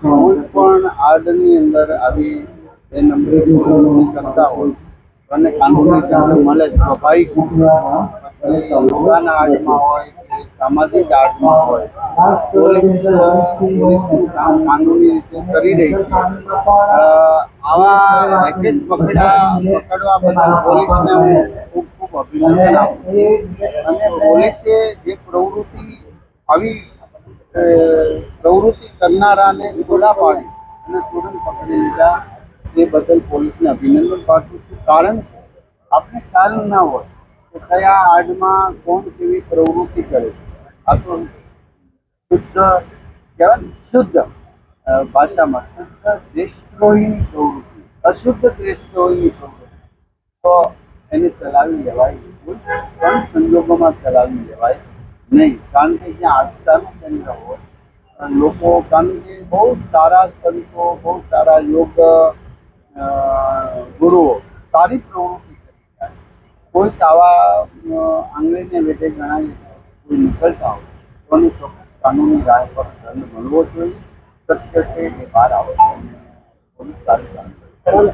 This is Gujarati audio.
કોઈ પણ આડની અંદર આવી એ નંબરે કરતા હોય અને કાનૂની દંડ મળે સ્વાભાવિક પછી યોગાના આડમાં હોય કે સામાજિક આડમાં હોય પોલીસનું કામ કાનૂની રીતે કરી રહી છે આવા રેકેટ પકડવા બદલ પોલીસને હું ખૂબ ખૂબ અભિનંદન આપું છું અને પોલીસે જે પ્રવૃત્તિ આવી પ્રવૃત્તિ કરનારાને ખોલા પાડી અને તુરંત પકડી લીધા એ બદલ પોલીસને અભિનંદન પાઠવું છું કારણ કે આપને ખ્યાલ ના હોય કે કયા આડમાં કોણ કેવી પ્રવૃત્તિ કરે છે આ તો શુદ્ધ કહેવાય ને શુદ્ધ ભાષામાં શુદ્ધ દેશદ્રોહીની પ્રવૃત્તિ અશુદ્ધ દેશદ્રોહીની પ્રવૃત્તિ તો એને ચલાવી લેવાય કોઈ પણ સંજોગોમાં ચલાવી લેવાય નહીં કારણ કે જ્યાં આસ્થાનું કેન્દ્ર હોય લોકો કારણ કે બહુ સારા સંતો બહુ સારા યોગ ગુરુઓ સારી પ્રવૃત્તિ કરી જાય કોઈક આવા આંગળીને વેઢે ગણાય કોઈ નીકળતા હોય તો એને ચોક્કસ કાનૂની રાહ પર દંડ મળવો જોઈએ સત્ય છે એ બહાર આવશે અને પોલીસ સારું કામ કરે